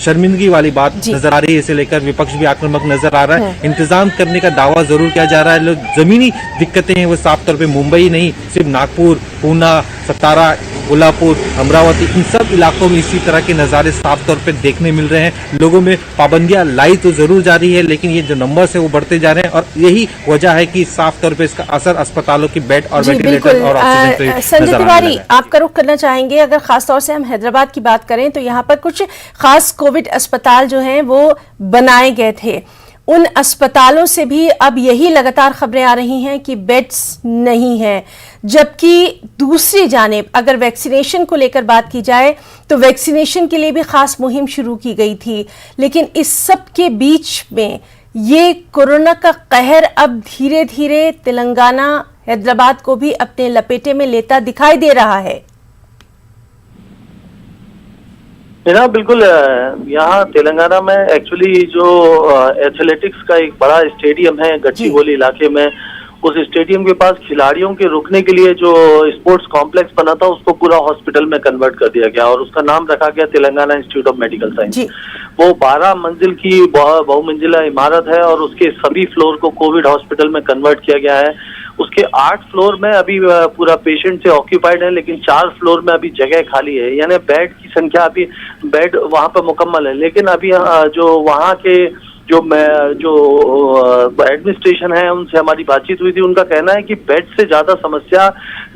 J: शर्मिंदगी वाली बात नजर आ रही है। इसे लेकर विपक्ष भी आक्रामक नजर आ रहा है। इंतजाम करने का दावा जरूर किया जा रहा है, जमीनी दिक्कतें हैं वो साफ तौर पे मुंबई नहीं, सिर्फ नागपुर, पूना, सतारा, कोल्हापुर, अमरावती, इन सब इलाकों में इसी तरह के नज़ारे साफ तौर पे देखने मिल रहे हैं। लोगों में पाबंदियां लाई तो जरूर जा रही है, लेकिन ये जो नंबर्स है वो बढ़ते जा रहे हैं और यही वजह है कि साफ तौर पे इसका असर अस्पतालों की बेड और वेंटिलेटर और ऑक्सीजन पे
A: संजय तिवारी, आपका रुख करना चाहेंगे। अगर खासतौर से हम हैदराबाद की बात करें तो यहाँ पर कुछ खास कोविड अस्पताल जो हैं वो बनाए गए थे। उन अस्पतालों से भी अब यही लगातार खबरें आ रही हैं कि बेड्स नहीं हैं, जबकि दूसरी जानिब अगर वैक्सीनेशन को लेकर बात की जाए तो वैक्सीनेशन के लिए भी खास मुहिम शुरू की गई थी। लेकिन इस सब के बीच में ये कोरोना का कहर अब धीरे धीरे तेलंगाना, हैदराबाद को भी अपने लपेटे में लेता दिखाई दे रहा है।
K: ना बिल्कुल, यहाँ तेलंगाना में एक्चुअली जो एथलेटिक्स का एक बड़ा स्टेडियम है गच्चीबोली इलाके में, उस स्टेडियम के पास खिलाड़ियों के रुकने के लिए जो स्पोर्ट्स कॉम्प्लेक्स बना था उसको पूरा हॉस्पिटल में कन्वर्ट कर दिया गया और उसका नाम रखा गया Telangana institute of medical science. वो 12 मंजिल की बहुमंजिला इमारत है और उसके सभी फ्लोर को कोविड हॉस्पिटल में कन्वर्ट किया गया है। उसके 8 फ्लोर में अभी पूरा पेशेंट से ऑक्यूपाइड है, लेकिन 4 फ्लोर में अभी जगह खाली है, यानी बेड की संख्या अभी बेड वहां पर मुकम्मल है। लेकिन अभी जो वहां के जो एडमिनिस्ट्रेशन है उनसे हमारी बातचीत हुई थी, उनका कहना है कि बेड से ज्यादा समस्या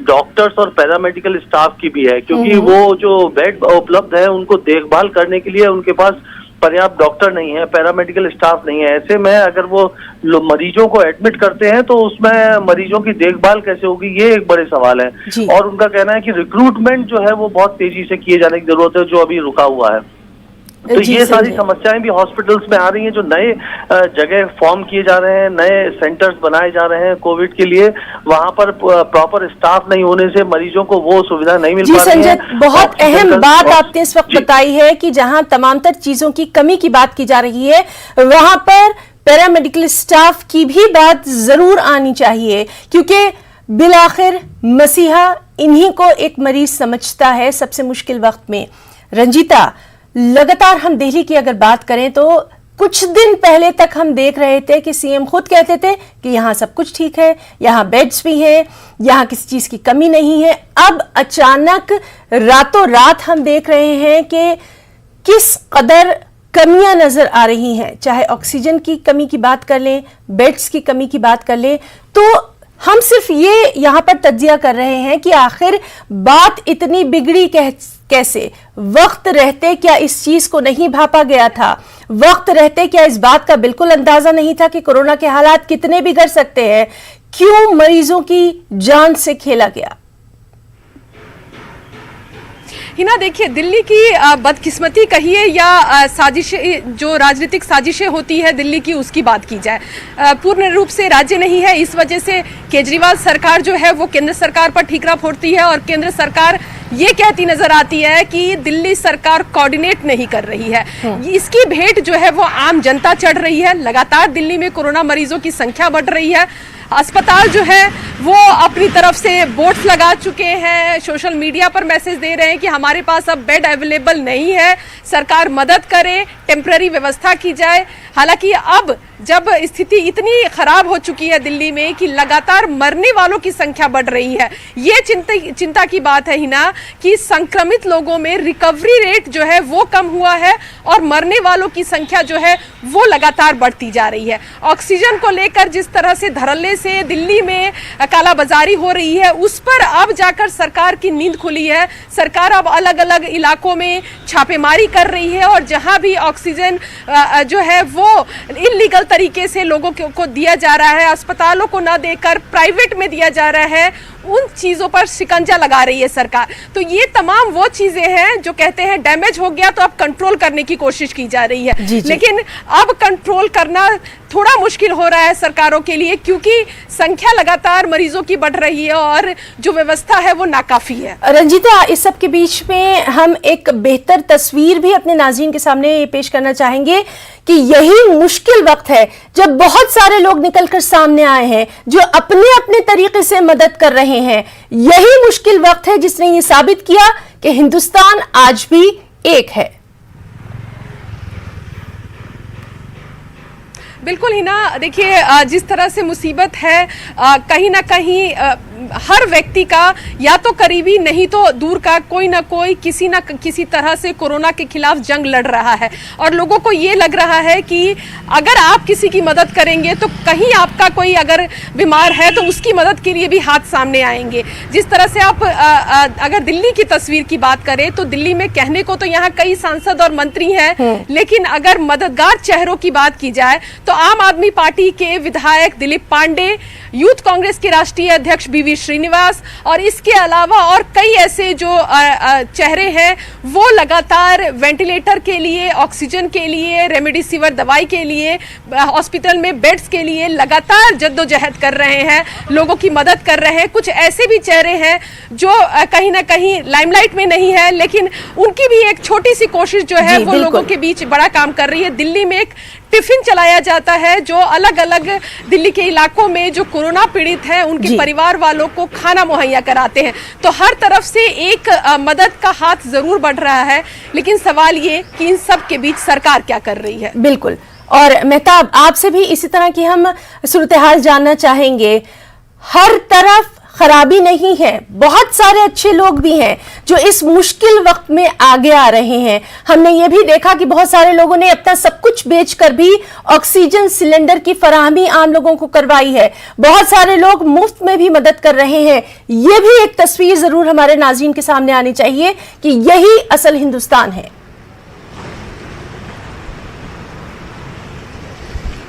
K: डॉक्टर्स और पैरामेडिकल स्टाफ की भी है, क्योंकि वो जो बेड उपलब्ध है उनको देखभाल करने के लिए उनके पास पर्याप्त डॉक्टर नहीं है, पैरामेडिकल स्टाफ नहीं है। ऐसे में अगर वो मरीजों को एडमिट करते हैं तो उसमें मरीजों की देखभाल कैसे होगी, ये एक बड़े सवाल है। और उनका कहना है कि रिक्रूटमेंट जो है वो बहुत तेजी से किए जाने की जरूरत है, जो अभी रुका हुआ है। तो ये सारी समस्याएं भी हॉस्पिटल्स में आ रही हैं। जो नए जगह फॉर्म किए जा रहे हैं, नए सेंटर्स बनाए जा रहे हैं कोविड के लिए, वहां पर प्रॉपर स्टाफ नहीं होने से मरीजों को वो सुविधा नहीं मिल पा रही है।
A: बहुत अहम बात आपने इस वक्त बताई है कि जहां तमाम तर चीजों की कमी की बात की जा रही है, वहां पर पैरामेडिकल स्टाफ की भी बात जरूर आनी चाहिए, क्योंकि बिलाखिर मसीहा इन्हीं को एक मरीज समझता है सबसे मुश्किल वक्त में। रंजीता, लगातार हम दिल्ली की अगर बात करें तो कुछ दिन पहले तक हम देख रहे थे कि सीएम खुद कहते थे कि यहां सब कुछ ठीक है, यहां बेड्स भी हैं, यहां किसी चीज की कमी नहीं है। अब अचानक रातों रात हम देख रहे हैं कि किस कदर कमियां नजर आ रही हैं। चाहे ऑक्सीजन की कमी की बात कर लें, बेड्स की कमी की बात कर लें, तो हम सिर्फ ये यहां पर तज्जिया कर रहे हैं कि आखिर बात इतनी बिगड़ी कैसे। वक्त रहते क्या इस चीज को नहीं भापा गया था? वक्त रहते क्या इस बात का बिल्कुल अंदाजा नहीं था कि कोरोना के हालात कितने बिगड़ सकते हैं? क्यों मरीजों की जान से खेला गया?
I: हिना देखिए, दिल्ली की बदकिस्मती कहिए या साजिशें, जो राजनीतिक साजिशें होती है दिल्ली की, उसकी बात की जाए, पूर्ण रूप से राज्य नहीं है। इस वजह से केजरीवाल सरकार जो है वो केंद्र सरकार पर ठीकरा फोड़ती है और केंद्र सरकार ये कहती नजर आती है कि दिल्ली सरकार कोऑर्डिनेट नहीं कर रही है। इसकी भेंट जो है वो आम जनता चढ़ रही है। लगातार दिल्ली में कोरोना मरीजों की संख्या बढ़ रही है। अस्पताल जो है वो अपनी तरफ से बोर्ड्स लगा चुके हैं, सोशल मीडिया पर मैसेज दे रहे हैं कि हमारे पास अब बेड अवेलेबल नहीं है, सरकार मदद करे, टेम्पररी व्यवस्था की जाए। हालांकि अब जब स्थिति इतनी खराब हो चुकी है दिल्ली में कि लगातार मरने वालों की संख्या बढ़ रही है, ये चिंता की बात है हिना कि संक्रमित लोगों में रिकवरी रेट जो है वो कम हुआ है और मरने वालों की संख्या जो है वो लगातार बढ़ती जा रही है। ऑक्सीजन को लेकर जिस तरह से धड़ल्ले से दिल्ली में कालाबाजारी हो रही है, उस पर अब जाकर सरकार की नींद खुली है। सरकार अब अलग अलग इलाकों में छापेमारी कर रही है और जहां भी ऑक्सीजन जो है वो इलीगल तरीके से लोगों को दिया जा रहा है, अस्पतालों को ना देकर प्राइवेट में दिया जा रहा है, उन चीजों पर शिकंजा लगा रही है सरकार। तो ये तमाम वो चीजें हैं जो कहते हैं डैमेज हो गया तो अब कंट्रोल करने की कोशिश की जा रही है। लेकिन अब कंट्रोल करना थोड़ा मुश्किल हो रहा है सरकारों के लिए, क्योंकि संख्या लगातार मरीजों की बढ़ रही है और जो व्यवस्था है वो नाकाफी है।
A: रंजीता, इस सब के बीच में हम एक बेहतर तस्वीर भी अपने नाज़रीन के सामने पेश करना चाहेंगे कि यही मुश्किल वक्त है जब बहुत सारे लोग निकलकर सामने आए हैं जो अपने अपने तरीके से मदद कर रहे हैं। यही मुश्किल वक्त है जिसने ये साबित किया कि हिंदुस्तान आज भी एक है।
I: बिल्कुल हिना, देखिए जिस तरह से मुसीबत है, कहीं ना कहीं हर व्यक्ति का या तो करीबी नहीं तो दूर का कोई ना कोई किसी ना किसी तरह से कोरोना के खिलाफ जंग लड़ रहा है और लोगों को ये लग रहा है कि अगर आप किसी की मदद करेंगे तो कहीं आपका कोई अगर बीमार है तो उसकी मदद के लिए भी हाथ सामने आएंगे। जिस तरह से आप अगर दिल्ली की तस्वीर की बात करें तो दिल्ली में कहने को तो यहाँ कई सांसद और मंत्री हैं, लेकिन अगर मददगार चेहरों की बात की जाए तो आम आदमी पार्टी के विधायक दिलीप पांडे, यूथ कांग्रेस के राष्ट्रीय अध्यक्ष बीवी श्रीनिवास और इसके अलावा और कई ऐसे जो चेहरे हैं वो लगातार वेंटिलेटर के लिए, ऑक्सीजन के लिए, रेमडेसिविर दवाई के लिए, हॉस्पिटल में बेड्स के लिए लगातार जद्दोजहद कर रहे हैं, लोगों की मदद कर रहे हैं। कुछ ऐसे भी चेहरे हैं जो कहीं ना कहीं लाइमलाइट में नहीं है, लेकिन उनकी भी एक छोटी सी कोशिश जो है वो लोगों के बीच बड़ा काम कर रही है। दिल्ली में एक टिफिन चलाया जाता है जो अलग अलग दिल्ली के इलाकों में जो कोरोना पीड़ित हैं उनके परिवार वालों को खाना मुहैया कराते हैं। तो हर तरफ से एक मदद का हाथ जरूर बढ़ रहा है, लेकिन सवाल ये कि इन सब के बीच सरकार क्या कर रही है।
A: बिल्कुल, और मेहताब आपसे भी इसी तरह की हम सूरत-ए-हाल जानना चाहेंगे। हर तरफ खराबी नहीं है, बहुत सारे अच्छे लोग भी हैं जो इस मुश्किल वक्त में आगे आ रहे हैं। हमने ये भी देखा कि बहुत सारे लोगों ने अपना सब कुछ बेचकर भी ऑक्सीजन सिलेंडर की फराहमी आम लोगों को करवाई है। बहुत सारे लोग मुफ्त में भी मदद कर रहे हैं। ये भी एक तस्वीर जरूर हमारे नाज़रीन के सामने आनी चाहिए कि यही असल हिंदुस्तान है।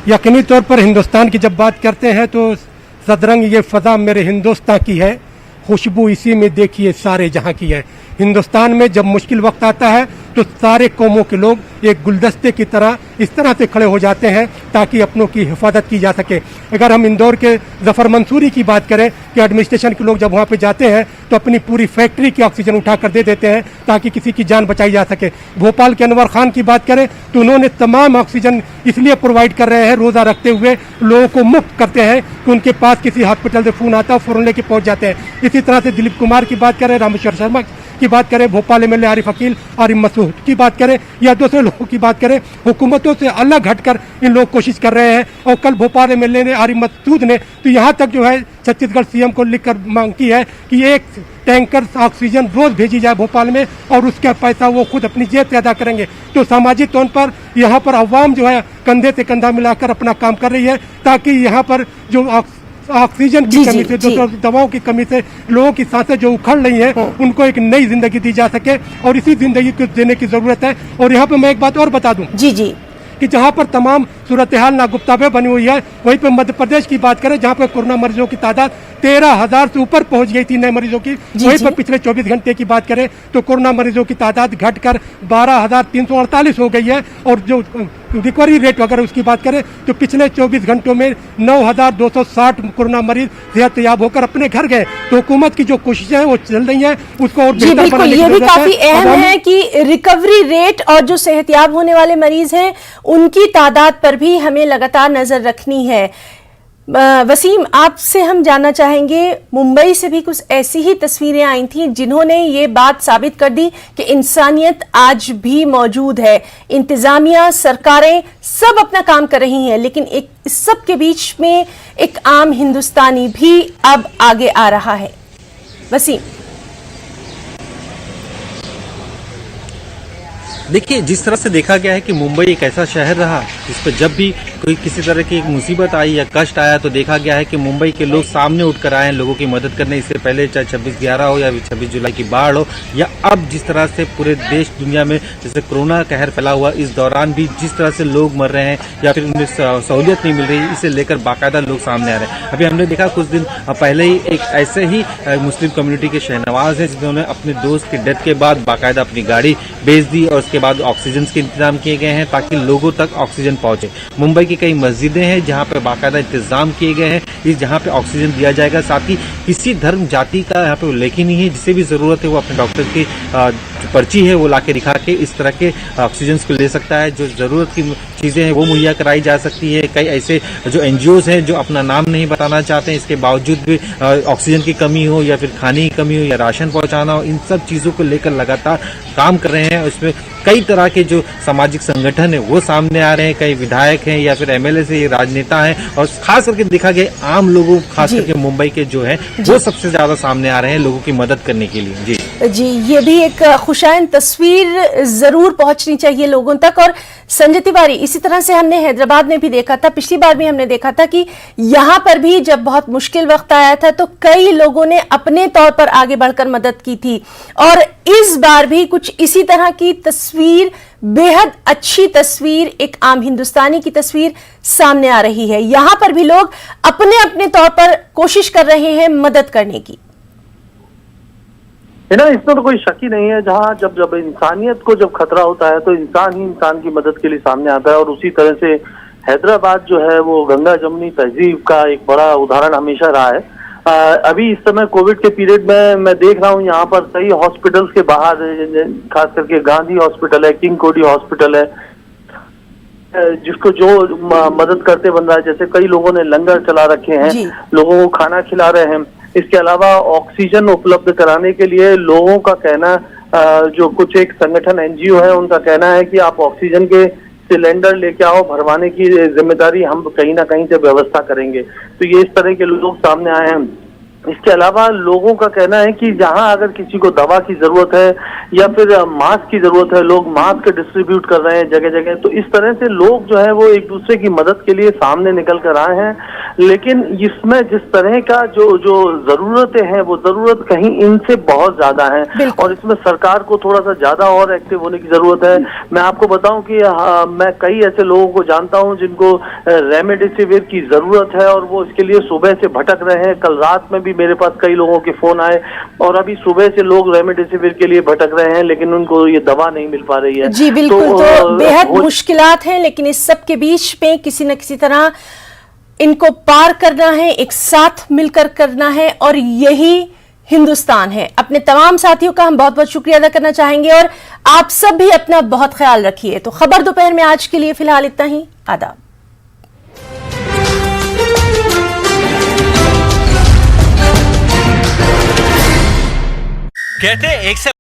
H: यकीनी तौर पर हिंदुस्तान की जब बात करते हैं तो सदरंग ये फजा मेरे हिंदुस्तान की है, खुशबू इसी में देखिए सारे जहां की है। हिंदुस्तान में जब मुश्किल वक्त आता है तो सारे कौमों के लोग एक गुलदस्ते की तरह इस तरह से खड़े हो जाते हैं ताकि अपनों की हिफाजत की जा सके। अगर हम इंदौर के जफर मंसूरी की बात करें कि एडमिनिस्ट्रेशन के लोग जब वहाँ पे जाते हैं तो अपनी पूरी फैक्ट्री की ऑक्सीजन उठा कर दे देते हैं ताकि किसी की जान बचाई जा सके। भोपाल के अनवर खान की बात करें तो उन्होंने तमाम ऑक्सीजन इसलिए प्रोवाइड कर रहे हैं, रोज़ा रखते हुए लोगों को मुफ्त करते हैं कि उनके पास किसी हॉस्पिटल से फ़ोन आता है, फ़ौरन लेके पहुँच जाते हैं। इसी तरह से दिलीप कुमार की बात करें, रामेश्वर शर्मा की बात करें, भोपाल एमएलए आरिफ अकील, आरिफ मसूद की बात करें या दूसरे लोगों की बात करें, हुकूमतों से अलग हटकर इन लोग कोशिश कर रहे हैं। और कल भोपाल एमएलए ने, आरिफ मसूद ने, तो यहाँ तक जो है छत्तीसगढ़ सीएम को लिखकर मांग की है कि एक टैंकर ऑक्सीजन रोज भेजी जाए भोपाल में और उसका पैसा वो खुद अपनी जेब से अदा करेंगे। तो सामाजिक तौर पर यहाँ पर अवाम जो है कंधे से कंधा मिलाकर अपना काम कर रही है, ताकि यहाँ पर जो ऑक्सीजन की कमी से, जो दवाओं की कमी से लोगों की सांसें जो उखड़ रही हैं, उनको एक नई जिंदगी दी जा सके और इसी जिंदगी को देने की जरूरत है। और यहाँ पे मैं एक बात और बता दूं कि जहाँ पर तमाम सूरत हाल नागुफ्ताबे बनी हुई है, वहीं पे मध्य प्रदेश की बात करें जहाँ पर कोरोना मरीजों की तादाद 13,000 से ऊपर पहुंच गई थी नए मरीजों की। वहीं पर पिछले 24 घंटे की बात करें तो कोरोना मरीजों की तादाद घटकर 12,348 हो गई है। और जो रिकवरी रेट अगर उसकी बात करें तो पिछले 24 घंटों में 9,260 कोरोना मरीज सेहतयाब होकर अपने घर गए। तो हुकूमत की जो कोशिशें हैं वो चल रही हैं, उसको और बेहतर बनाने की
A: ये भी
H: जरूरत
A: काफी अहम है कि रिकवरी रेट और जो सेहतयाब होने वाले मरीज हैं उनकी तादाद पर भी हमें लगातार नजर रखनी है। वसीम, आपसे हम जानना चाहेंगे, मुंबई से भी कुछ ऐसी ही तस्वीरें आई थी जिन्होंने ये बात साबित कर दी कि इंसानियत आज भी मौजूद है। इंतजामिया, सरकारें सब अपना काम कर रही हैं, लेकिन इस सब के बीच में एक आम हिंदुस्तानी भी अब आगे आ रहा है। वसीम,
J: देखिए, जिस तरह से देखा गया है कि मुंबई एक ऐसा शहर रहा जिस पर जब भी कोई किसी तरह की एक मुसीबत आई या कष्ट आया तो देखा गया है कि मुंबई के लोग सामने उठकर आए हैं लोगों की मदद करने। इससे पहले चाहे 26/11 हो या 26 जुलाई की बाढ़ हो या अब जिस तरह से पूरे देश दुनिया में जैसे कोरोना कहर फैला हुआ, इस दौरान भी जिस तरह से लोग मर रहे हैं या फिर उन्हें सहूलियत नहीं मिल रही, इसे लेकर बाकायदा लोग सामने आ रहे हैं। अभी हमने देखा कुछ दिन पहले ही एक ऐसे ही मुस्लिम कम्युनिटी के शहनवाज है जिन्होंने अपने दोस्त की डेथ के बाद बाकायदा अपनी गाड़ी बेच दी और उसके बाद ऑक्सीजन के इंतजाम किए गए हैं ताकि लोगों तक ऑक्सीजन पहुंचे। मुंबई की कई मस्जिदें हैं जहां पर बाकायदा इंतजाम किए गए हैं इस जहां पे ऑक्सीजन दिया जाएगा। साथ ही किसी धर्म जाति का यहाँ पे उल्लेख ही नहीं है, जिसे भी जरूरत है वो अपने डॉक्टर की जो पर्ची है वो लाके दिखा के इस तरह के ऑक्सीजन को ले सकता है। जो जरूरत की चीजें हैं वो मुहैया कराई जा सकती है। कई ऐसे जो एनजीओज हैं जो अपना नाम नहीं बताना चाहते हैं, इसके बावजूद भी ऑक्सीजन की कमी हो या फिर खाने की कमी हो या राशन पहुंचाना हो, इन सब चीजों को लेकर लगातार काम कर रहे हैं। इसमें कई तरह के जो सामाजिक संगठन है वो सामने आ रहे हैं, कई विधायक हैं या फिर एमएलए से राजनेता हैं और खास करके देखा गया आम लोगों, खास करके मुंबई के जो है वो सबसे ज्यादा सामने आ रहे हैं लोगों की मदद करने के लिए।
A: जी, ये भी एक खुशाइन तस्वीर जरूर पहुंचनी चाहिए लोगों तक। और संजय तिवारी, इसी तरह से हमने हैदराबाद में भी देखा था, पिछली बार भी हमने देखा था कि यहां पर भी जब बहुत मुश्किल वक्त आया था तो कई लोगों ने अपने तौर पर आगे बढ़कर मदद की थी। और इस बार भी कुछ इसी तरह की तस्वीर, बेहद अच्छी तस्वीर, एक आम हिंदुस्तानी की तस्वीर सामने आ रही है। यहां पर भी लोग अपने अपने तौर पर कोशिश कर रहे हैं मदद करने की।
K: है ना, इसमें तो कोई शक ही नहीं है। जहाँ जब इंसानियत को जब खतरा होता है तो इंसान ही इंसान की मदद के लिए सामने आता है। और उसी तरह से हैदराबाद जो है वो गंगा जमुनी तहजीब का एक बड़ा उदाहरण हमेशा रहा है। अभी इस समय कोविड के पीरियड में मैं देख रहा हूँ यहाँ पर कई हॉस्पिटल्स के बाहर, खास करके गांधी हॉस्पिटल है, किंग कोडी हॉस्पिटल है, जिसको जो मदद करते बन रहा है। जैसे कई लोगों ने लंगर चला रखे हैं, लोगों को खाना खिला रहे हैं। इसके अलावा ऑक्सीजन उपलब्ध कराने के लिए लोगों का कहना, जो कुछ एक संगठन एनजीओ है उनका कहना है कि आप ऑक्सीजन के सिलेंडर लेके आओ, भरवाने की जिम्मेदारी हम कहीं ना कहीं से व्यवस्था करेंगे। तो ये इस तरह के लोग सामने आए हैं। इसके अलावा लोगों का कहना है कि जहां अगर किसी को दवा की जरूरत है या फिर मास्क की जरूरत है, लोग मास्क डिस्ट्रीब्यूट कर रहे हैं जगह जगह। तो इस तरह से लोग जो है वो एक दूसरे की मदद के लिए सामने निकल कर आए हैं। लेकिन इसमें जिस तरह का जो जरूरतें हैं वो जरूरत कहीं इनसे बहुत ज्यादा है और इसमें सरकार को थोड़ा सा ज्यादा और एक्टिव होने की जरूरत है। मैं आपको बताऊं कि मैं कई ऐसे लोगों को जानता हूं जिनको रेमडेसिविर की जरूरत है और वो इसके लिए सुबह से भटक रहे हैं। कल रात में भी मेरे पास कई लोगों के फोन आए और अभी सुबह से लोग रेमडेसिविर के लिए भटक रहे हैं, लेकिन उनको ये दवा नहीं मिल पा रही है।
A: जी बिल्कुल, तो बेहद मुश्किलात हैं, लेकिन इस सब के बीच में किसी न किसी तरह इनको पार करना है, एक साथ मिलकर करना है और यही हिंदुस्तान है। अपने तमाम साथियों का हम बहुत बहुत शुक्रिया अदा करना चाहेंगे और आप सब भी अपना बहुत ख्याल रखिए। तो खबर दोपहर में आज के लिए फिलहाल इतना ही। आदाब।
L: कहते एक से